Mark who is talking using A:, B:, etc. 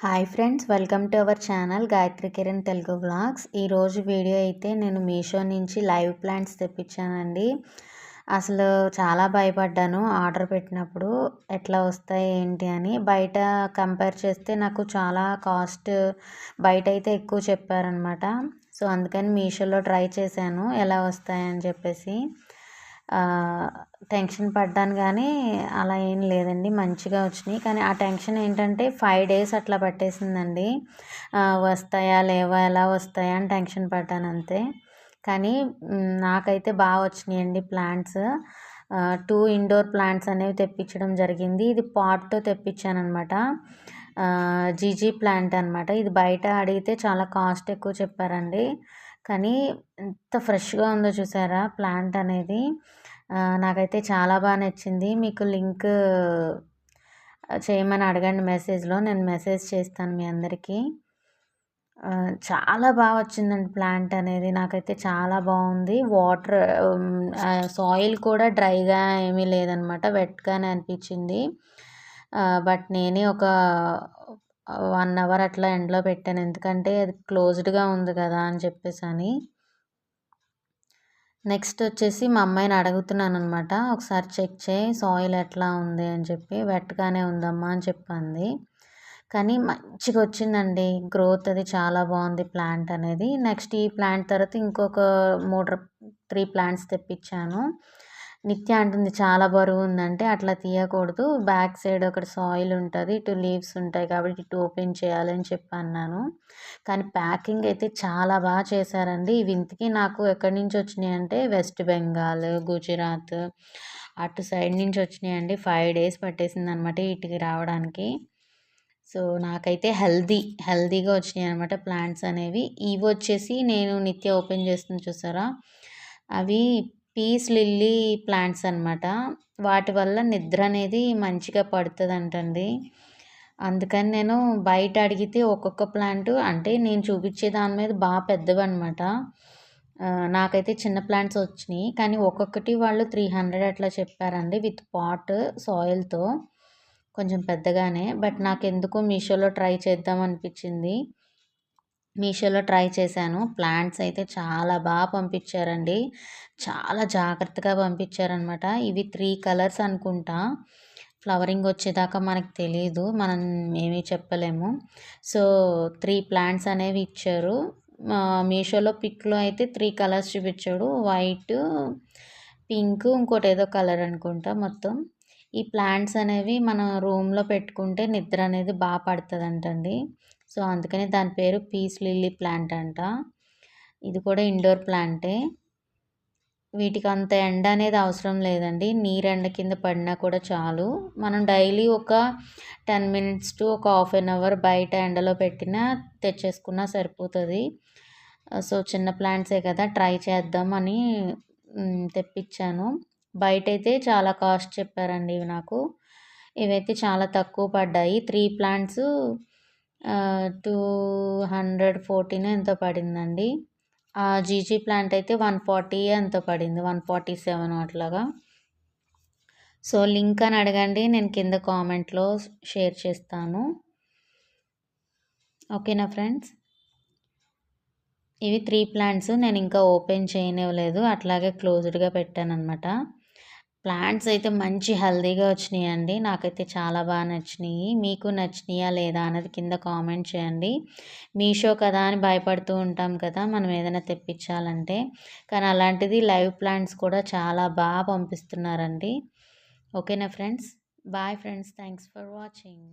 A: Hi friends, welcome to our channel Gayatri Kiran Telugu vlogs. ఈరోజు video అయితే నేను మీషో నుంచి లైవ్ ప్లాంట్స్ తెప్పించానండి. అసలు చాలా భయపడ్డాను ఆర్డర్ పెట్టినప్పుడు ఎట్లా వస్తాయి ఏంటి అని. బయట కంపేర్ చేస్తే నాకు చాలా కాస్ట్ బయట అయితే ఎక్కువ చెప్పారనమాట. సో అందుకని మీషోలో ట్రై చేశాను ఎలా వస్తాయని చెప్పేసి. టెన్షన్ పడ్డాను కానీ అలా ఏం లేదండి, మంచిగా వచ్చినాయి. కానీ ఆ టెన్షన్ ఏంటంటే 5 డేస్ అట్లా పట్టేసిందండి. వస్తాయా లేవా, ఎలా వస్తాయా అని టెన్షన్ పడ్డాను అంతే. కానీ నాకైతే బాగా వచ్చినాయండి ప్లాంట్స్. 2 ఇండోర్ ప్లాంట్స్ అనేవి తెప్పించడం జరిగింది. ఇది పాట్తో తెప్పించానమాట. జీజీ ప్లాంట్ అనమాట. ఇది బయట అడిగితే చాలా కాస్ట్ ఎక్కువ చెప్పారండి. కానీ ఎంత ఫ్రెష్గా ఉందో చూసారా ప్లాంట్ అనేది. నాకైతే చాలా బాగా నచ్చింది. మీకు లింక్ చేయమని అడగండి మెసేజ్లో, నేను మెసేజ్ చేస్తాను మీ అందరికీ. చాలా బాగా వచ్చిందండి ప్లాంట్ అనేది. నాకైతే చాలా బాగుంది. వాటర్ సాయిల్ కూడా డ్రైగా ఏమీ లేదనమాట, వెట్గానే అనిపించింది. బట్ నేనే ఒక 1 అవర్ అట్లా ఎండలో పెట్టాను, ఎందుకంటే అది క్లోజ్డ్గా ఉంది కదా అని చెప్పేసి అని. నెక్స్ట్ వచ్చేసి మా అమ్మాయిని అడుగుతున్నాను అనమాట, ఒకసారి చెక్ చేయి సాయిల్ ఎట్లా ఉంది అని చెప్పి. వెట్గానే ఉందమ్మా అని చెప్పింది. కానీ మంచిగా వచ్చిందండి గ్రోత్, అది చాలా బాగుంది ప్లాంట్ అనేది. నెక్స్ట్ ఈ ప్లాంట్ తర్వాత ఇంకొక 3 ప్లాంట్స్ తెప్పించాను. నిత్య అంటుంది చాలా బరువు ఉందంటే అట్లా తీయకూడదు, బ్యాక్ సైడ్ ఒకటి సాయిల్ ఉంటుంది, 2 లీవ్స్ ఉంటాయి కాబట్టి ఇటు ఓపెన్ చేయాలని చెప్పి అన్నాను. కానీ ప్యాకింగ్ అయితే చాలా బాగా చేశారండి. ఇవి ఇంతకీ నాకు ఎక్కడి నుంచి వచ్చినాయి అంటే వెస్ట్ బెంగాల్, గుజరాత్ అటు సైడ్ నుంచి వచ్చినాయండి. 5 డేస్ పట్టేసింది అనమాట వీటికి రావడానికి. సో నాకైతే హెల్దీగా వచ్చినాయి అనమాట ప్లాంట్స్ అనేవి. ఇవి వచ్చేసి నేను నిత్య ఓపెన్ చేస్తుంది చూసారా, అవి పీస్ లిల్లీ ప్లాంట్స్ అనమాట. వాటి వల్ల నిద్ర అనేది మంచిగా పడుతుందంటండి. అందుకని నేను బయట అడిగితే ఒక్కొక్క ప్లాంట్ అంటే నేను చూపించే దాని మీద బాగా పెద్దవన్నమాట. నాకైతే చిన్న ప్లాంట్స్ వచ్చినాయి, కానీ ఒక్కొక్కటి వాళ్ళు 300 అట్లా చెప్పారండి విత్ పాట్ సాయిల్తో, కొంచెం పెద్దగానే. బట్ నాకెందుకో మీషోలో ట్రై చేద్దాం అనిపించింది. మీషోలో ట్రై చేశాను. ప్లాంట్స్ అయితే చాలా బాగా పంపించారండి, చాలా జాగ్రత్తగా పంపించారనమాట. ఇవి 3 కలర్స్ అనుకుంటా. ఫ్లవరింగ్ వచ్చేదాకా మనకు తెలియదు, మనం ఏమీ చెప్పలేము. సో 3 ప్లాంట్స్ అనేవి ఇచ్చారు. మీషోలో పిక్లో అయితే 3 కలర్స్ చూపించాడు, వైట్, పింక్, ఇంకోటి ఏదో కలర్ అనుకుంటా మొత్తం. ఈ ప్లాంట్స్ అనేవి మనం రూమ్లో పెట్టుకుంటే నిద్ర అనేది బాగా పడుతుందంటండి. సో అందుకని దాని పేరు పీస్ లిల్లీ ప్లాంట్ అంట. ఇది కూడా ఇండోర్ ప్లాంటే. వీటికి అంత ఎండ అనేది అవసరం లేదండి, నీరు ఎండ కింద పడినా కూడా చాలు. మనం డైలీ ఒక 10 మినిట్స్ టు ఒక హాఫ్ అన్ అవర్ బయట ఎండలో పెట్టినా తెచ్చేసుకున్నా సరిపోతుంది. సో చిన్న ప్లాంట్సే కదా ట్రై చేద్దామని తెప్పించాను. బయట అయితే చాలా కాస్ట్ చెప్పారండి ఇవి నాకు. ఇవైతే చాలా తక్కువ పడ్డాయి. 3 ప్లాంట్స్ 214 ఎంతో పడిందండి. జీజీ ప్లాంట్ అయితే 140 ఎంతో పడింది, 147 అట్లాగా. సో లింక్ అని అడగండి, నేను కింద కామెంట్లో షేర్ చేస్తాను. ఓకేనా ఫ్రెండ్స్. ఇవి 3 ప్లాంట్స్ నేను ఇంకా ఓపెన్ చేయనివ్వలేదు, అట్లాగే క్లోజ్డ్గా పెట్టాను అనమాట. ప్లాంట్స్ అయితే మంచి హెల్దీగా వచ్చినాయండి. నాకైతే చాలా బాగా నచ్చినాయి. మీకు నచ్చినాయా లేదా అన్నది కింద కామెంట్ చేయండి. మీషో కదా అని భయపడుతూ ఉంటాం కదా మనం ఏదైనా తెప్పించాలంటే, కానీ అలాంటిది లైవ్ ప్లాంట్స్ కూడా చాలా బాగా పంపిస్తున్నారండి. ఓకేనా friends. Bye friends, thanks for watching.